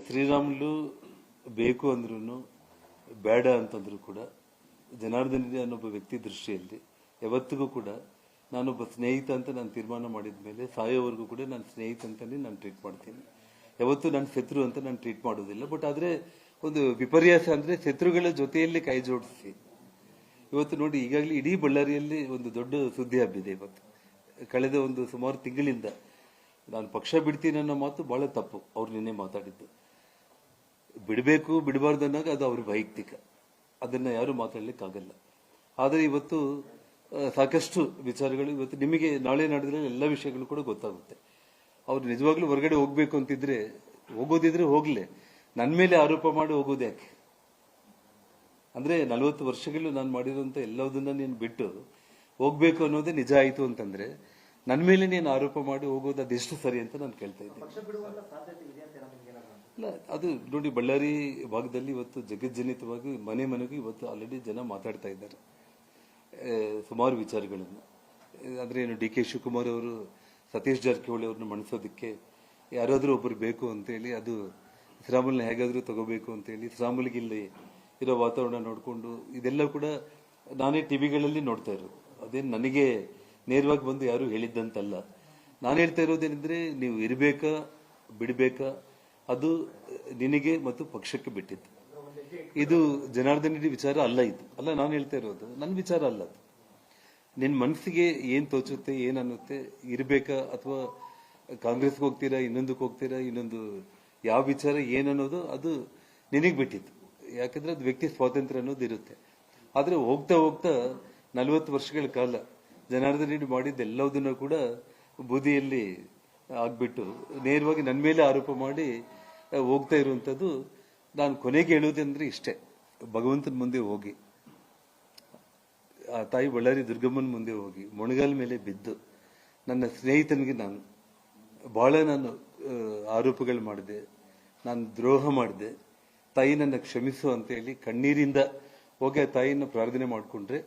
ಶ್ರೀರಾಮುಲು ಬೇಕು ಅಂದ್ರೂ ಬೇಡ ಅಂತಂದ್ರು ಕೂಡ ಜನಾರ್ದನ್ ರೆಡ್ಡಿ ಅನ್ನೊಬ್ಬ ವ್ಯಕ್ತಿ ದೃಷ್ಟಿಯಲ್ಲಿ ಯಾವತ್ತಿಗೂ ಕೂಡ ನಾನೊಬ್ಬ ಸ್ನೇಹಿತ ಅಂತ ನಾನು ತೀರ್ಮಾನ ಮಾಡಿದ ಮೇಲೆ ಸಾಯೋವರೆಗೂ ಕೂಡ ನಾನು ಸ್ನೇಹಿತ ಅಂತಾನೆ ನಾನು ಟ್ರೀಟ್ ಮಾಡ್ತೀನಿ. ಯಾವತ್ತೂ ನಾನು ಶತ್ರು ಅಂತ ನಾನು ಟ್ರೀಟ್ ಮಾಡೋದಿಲ್ಲ. ಬಟ್ ಆದ್ರೆ ಒಂದು ವಿಪರ್ಯಾಸ ಅಂದ್ರೆ ಶತ್ರುಗಳ ಜೊತೆಯಲ್ಲಿ ಕೈ ಜೋಡಿಸಿ ಇವತ್ತು ನೋಡಿ, ಈಗಾಗಲೇ ಇಡೀ ಬಳ್ಳಾರಿಯಲ್ಲಿ ಒಂದು ದೊಡ್ಡ ಸುದ್ದಿ ಹಬ್ಬಿದೆ. ಇವತ್ತು ಕಳೆದ ಒಂದು ಸುಮಾರು ತಿಂಗಳಿಂದ ನಾನು ಪಕ್ಷ ಬಿಡ್ತೀನಿ ಅನ್ನೋ ಮಾತು ಬಹಳ ತಪ್ಪು. ಅವ್ರು ನಿನ್ನೆ ಮಾತಾಡಿದ್ದು ಬಿಡಬೇಕು ಬಿಡಬಾರ್ದು ಅನ್ನೋದು ಅದು ಅವ್ರ ವೈಯಕ್ತಿಕ, ಅದನ್ನ ಯಾರು ಮಾತಾಡ್ಲಿಕ್ಕಾಗಲ್ಲ. ಆದರೆ ಇವತ್ತು ಸಾಕಷ್ಟು ವಿಚಾರಗಳು ಇವತ್ತು ನಿಮಗೆ ನಾಳೆ ನಾಡಿದ್ರಲ್ಲಿ ಎಲ್ಲ ವಿಷಯಗಳು ಕೂಡ ಗೊತ್ತಾಗುತ್ತೆ. ಅವ್ರು ನಿಜವಾಗ್ಲೂ ಹೊರಗಡೆ ಹೋಗ್ಬೇಕು ಅಂತಿದ್ರೆ ಹೋಗೋದಿದ್ರೆ ಹೋಗ್ಲೆ, ನನ್ನ ಮೇಲೆ ಆರೋಪ ಮಾಡಿ ಹೋಗೋದು ಯಾಕೆ? ಅಂದ್ರೆ 40 ವರ್ಷಗಳು ನಾನು ಮಾಡಿರುವಂತ ಎಲ್ಲದನ್ನ ನೀನು ಬಿಟ್ಟು ಹೋಗ್ಬೇಕು ಅನ್ನೋದೇ ನಿಜ ಆಯ್ತು ಅಂತಂದ್ರೆ ನನ್ನ ಮೇಲೆ ನೀನು ಆರೋಪ ಮಾಡಿ ಹೋಗೋದು ಅದೆಷ್ಟು ಸರಿ ಅಂತ ನಾನು ಕೇಳ್ತಾ ಇದ್ದೀನಿ. ಇಲ್ಲ, ಅದು ನೋಡಿ, ಬಳ್ಳಾರಿ ಭಾಗದಲ್ಲಿ ಇವತ್ತು ಜಗಜ್ಜನಿತವಾಗಿ ಮನೆ ಮನೆಗೂ ಇವತ್ತು ಆಲ್ರೆಡಿ ಜನ ಮಾತಾಡ್ತಾ ಇದ್ದಾರೆ ಸುಮಾರು ವಿಚಾರಗಳನ್ನು. ಅಂದ್ರೆ ಏನು ಡಿ ಕೆ ಶಿವಕುಮಾರ್ ಅವರು ಸತೀಶ್ ಜಾರಕಿಹೊಳಿ ಅವ್ರನ್ನ ಮಣಿಸೋದಕ್ಕೆ ಯಾರಾದ್ರೂ ಒಬ್ಬರು ಬೇಕು ಅಂತೇಳಿ, ಅದು ಶ್ರೀರಾಮುಲ್ನ ಹೇಗಾದ್ರೂ ತಗೋಬೇಕು ಅಂತೇಳಿ ಶ್ರೀರಾಮುಲ್ಗೆ ಇಲ್ಲಿ ಇರೋ ವಾತಾವರಣ ನೋಡಿಕೊಂಡು ಇದೆಲ್ಲ ಕೂಡ ನಾನೇ ಟಿವಿಗಳಲ್ಲಿ ನೋಡ್ತಾ ಇರೋದು. ಅದೇನು ನನಗೆ ನೇರವಾಗಿ ಬಂದು ಯಾರು ಹೇಳಿದ್ದಂತಲ್ಲ. ನಾನು ಹೇಳ್ತಾ ಇರೋದೇನೆಂದ್ರೆ, ನೀವು ಇರಬೇಕಾ ಬಿಡಬೇಕಾ ಅದು ನಿನಗೆ ಮತ್ತು ಪಕ್ಷಕ್ಕೆ ಬಿಟ್ಟಿದ್ದು. ಇದು ಜನಾರ್ದನ್ ರೆಡ್ಡಿ ವಿಚಾರ ಅಲ್ಲ. ಇದು ಅಲ್ಲ, ನಾನು ಹೇಳ್ತಾ ಇರೋದು ನನ್ನ ವಿಚಾರ ಅಲ್ಲ. ಅದು ನಿನ್ನ ಮನಸ್ಸಿಗೆ ಏನ್ ತೋಚುತ್ತೆ, ಏನ್ ಅನ್ನುತ್ತೆ, ಇರಬೇಕಾ ಅಥವಾ ಕಾಂಗ್ರೆಸ್ಗೆ ಹೋಗ್ತೀರಾ, ಇನ್ನೊಂದಕ್ಕೆ ಹೋಗ್ತೀರಾ, ಇನ್ನೊಂದು ಯಾವ ವಿಚಾರ ಏನನ್ನೋದು ಅದು ನಿನಗೆ ಬಿಟ್ಟಿತ್ತು. ಯಾಕಂದ್ರೆ ಅದು ವ್ಯಕ್ತಿ ಸ್ವಾತಂತ್ರ್ಯ ಅನ್ನೋದು ಇರುತ್ತೆ. ಆದ್ರೆ ಹೋಗ್ತಾ ಹೋಗ್ತಾ 40 ವರ್ಷಗಳ ಕಾಲ ಜನಾರ್ದನ್ ರೆಡ್ಡಿ ಮಾಡಿದ್ದ ಎಲ್ಲದನ್ನ ಕೂಡ ಬೂದಿಯಲ್ಲಿ ಆಗ್ಬಿಟ್ಟು ನೇರವಾಗಿ ನನ್ನ ಮೇಲೆ ಆರೋಪ ಮಾಡಿ ಹೋಗ್ತಾ ಇರುವಂತದ್ದು. ನಾನು ಕೊನೆಗೆ ಹೇಳುವುದಂದ್ರೆ ಇಷ್ಟೇ, ಭಗವಂತನ ಮುಂದೆ ಹೋಗಿ, ಆ ತಾಯಿ ಬಳ್ಳಾರಿ ದುರ್ಗಮ್ಮನ ಮುಂದೆ ಹೋಗಿ ಮೊಣಗಾಲ ಮೇಲೆ ಬಿದ್ದು ನನ್ನ ಸ್ನೇಹಿತನಿಗೆ ನಾನು ಆರೋಪಗಳು ಮಾಡಿದೆ, ನಾನು ದ್ರೋಹ ಮಾಡಿದೆ, ತಾಯಿ ನನ್ನ ಕ್ಷಮಿಸು ಅಂತ ಹೇಳಿ ಕಣ್ಣೀರಿಂದ ಹೋಗಿ ಆ ತಾಯಿನ ಪ್ರಾರ್ಥನೆ ಮಾಡಿಕೊಂಡ್ರೆ